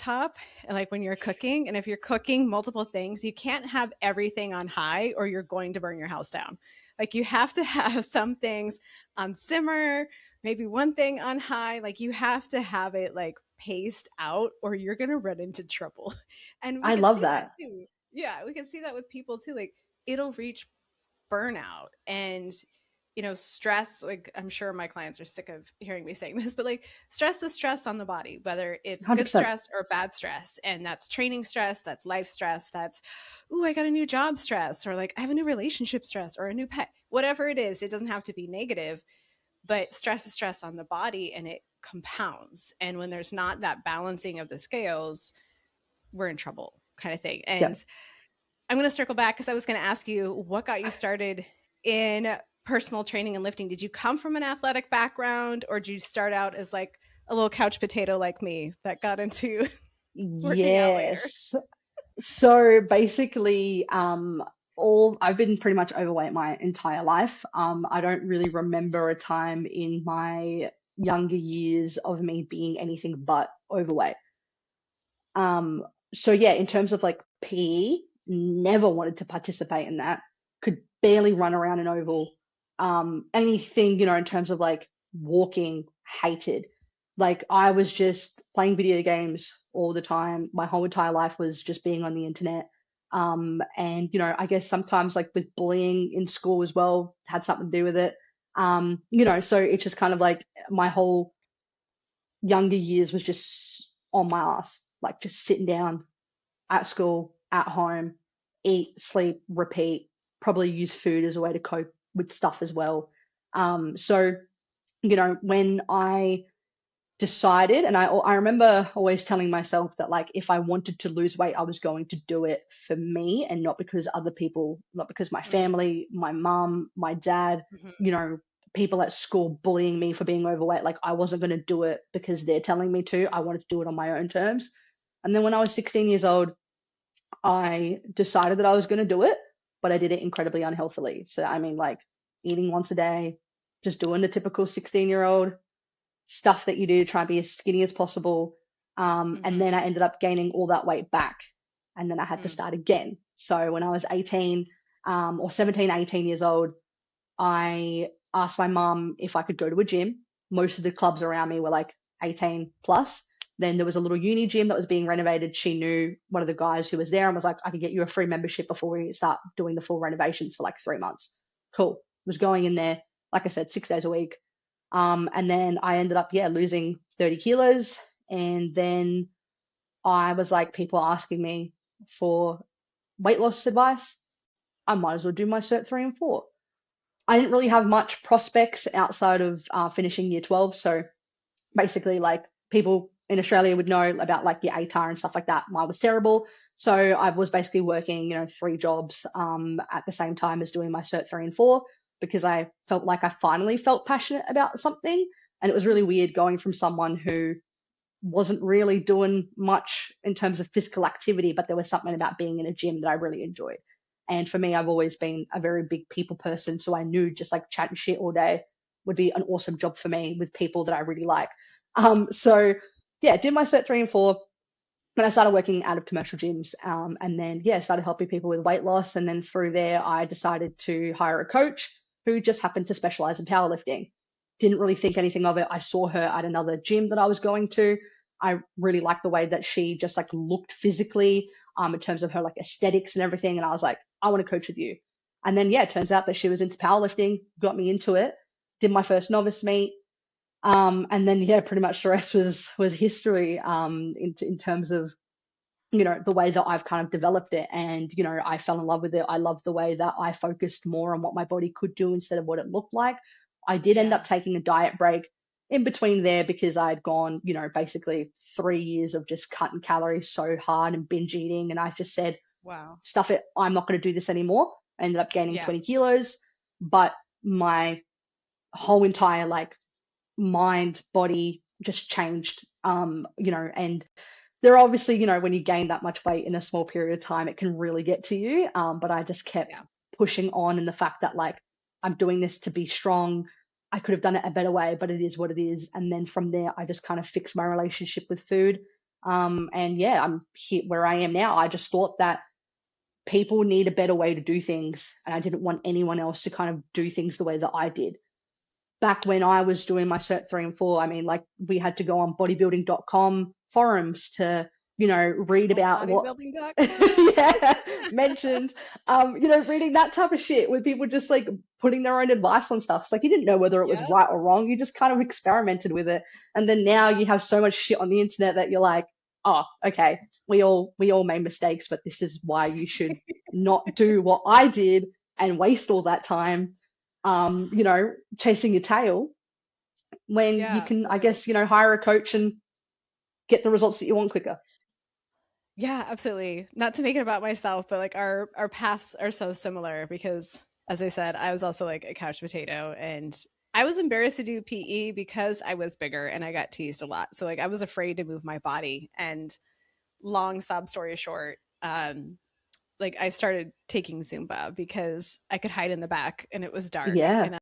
top, and like when you're cooking, and if you're cooking multiple things, you can't have everything on high or you're going to burn your house down. Like you have to have some things on simmer, maybe one thing on high. Like you have to have it like paced out or you're going to run into trouble. And we I can love see that that. too. Yeah, we can see that with people too. Like it'll reach burnout and stress. Like I'm sure my clients are sick of hearing me saying this, but like stress is stress on the body, whether it's good 100%. stress or bad stress. And that's training stress, that's life stress, that's ooh, I got a new job stress, or like I have a new relationship stress or a new pet, whatever it is. It doesn't have to be negative, but stress is stress on the body and it compounds. And when there's not that balancing of the scales, we're in trouble, kind of thing. Yeah. And I'm going to circle back because I was going to ask you what got you started in personal training and lifting. Did you come from an athletic background or did you start out as like a little couch potato like me that got into working out later? Yes. So basically, all I've been pretty much overweight my entire life. I don't really remember a time in my younger years of me being anything but overweight. Um, so yeah, in terms of like PE, never wanted to participate in that. Could barely run around an oval. Anything, in terms of like walking, hated. Like I was just playing video games all the time. My whole entire life was just being on the internet. And I guess sometimes like with bullying in school as well had something to do with it. So it's just kind of like my whole younger years was just on my ass, like just sitting down at school, at home, eat, sleep, repeat, probably use food as a way to cope with stuff as well. So, when I decided, and I remember always telling myself that like if I wanted to lose weight, I was going to do it for me and not because other people, not because my family, my mom, my dad, Mm-hmm. you know, people at school bullying me for being overweight. Like I wasn't going to do it because they're telling me to. I wanted to do it on my own terms. And then when I was 16 years old, I decided that I was going to do it, but I did it incredibly unhealthily. So, I mean, like eating once a day, just doing the typical 16-year-old stuff that you do to try and be as skinny as possible. And Mm-hmm. then I ended up gaining all that weight back. And then I had to Mm. start again. So when I was 18 or 17, 18 years old, I asked my mum if I could go to a gym. Most of the clubs around me were like 18 plus. Then there was a little uni gym that was being renovated. She knew one of the guys who was there and was like, I could get you a free membership before we start doing the full renovations for like 3 months. Cool. Was going in there, like I said, 6 days a week. And then I ended up, yeah, losing 30 kilos. And then I was like, people asking me for weight loss advice. I might as well do my Cert 3 and 4. I didn't really have much prospects outside of finishing year 12. So basically, like people in Australia would know about like your ATAR and stuff like that. Mine was terrible. So I was basically working, 3 jobs at the same time as doing my Cert 3 and 4 because I felt like I finally felt passionate about something. And it was really weird going from someone who wasn't really doing much in terms of physical activity, but there was something about being in a gym that I really enjoyed. And for me, I've always been a very big people person. So I knew just like chatting shit all day would be an awesome job for me with people that I really like. So yeah, did my Cert 3 and 4. Then I started working out of commercial gyms, and then yeah, started helping people with weight loss. And then through there, I decided to hire a coach who just happened to specialize in powerlifting. Didn't really think anything of it. I saw her at another gym that I was going to. I really liked the way that she just like looked physically, in terms of her like aesthetics and everything. And I was like, I want to coach with you. And then yeah, it turns out that she was into powerlifting, got me into it. Did my first novice meet, and then yeah, pretty much the rest was history, in terms of the way that I've kind of developed it. And I fell in love with it. I loved the way that I focused more on what my body could do instead of what it looked like. I did end Yeah. up taking a diet break in between there because I'd gone, basically 3 years of just cutting calories so hard and binge eating. And I just said, Wow. stuff it, I'm not going to do this anymore. I ended up gaining Yeah. 20 kilos, but my whole entire like mind, body just changed. And there are obviously, when you gain that much weight in a small period of time, it can really get to you. But I just kept Yeah. pushing on, and the fact that like I'm doing this to be strong. I could have done it a better way, but it is what it is. And then from there, I just kind of fixed my relationship with food. And yeah, I'm here where I am now. I just thought that people need a better way to do things, and I didn't want anyone else to kind of do things the way that I did. Back when I was doing my Cert 3 and 4, I mean, like we had to go on bodybuilding.com forums to, read Oh, about what, bodybuilding.com. yeah, mentioned, reading that type of shit where people just like putting their own advice on stuff. It's like you didn't know whether it was Yep. right or wrong. You just kind of experimented with it. And then now you have so much shit on the internet that you're like, oh, okay, we all made mistakes, but this is why you should not do what I did and waste all that time, chasing your tail when you Yeah, can, I for guess, hire a coach and get the results that you want quicker. yeah, absolutely. Not to make it about myself, but like our paths are so similar because as I said, I was also like a couch potato and I was embarrassed to do PE because I was bigger and I got teased a lot. So like I was afraid to move my body and long sob story short, like I started taking Zumba because I could hide in the back and it was dark Yeah. and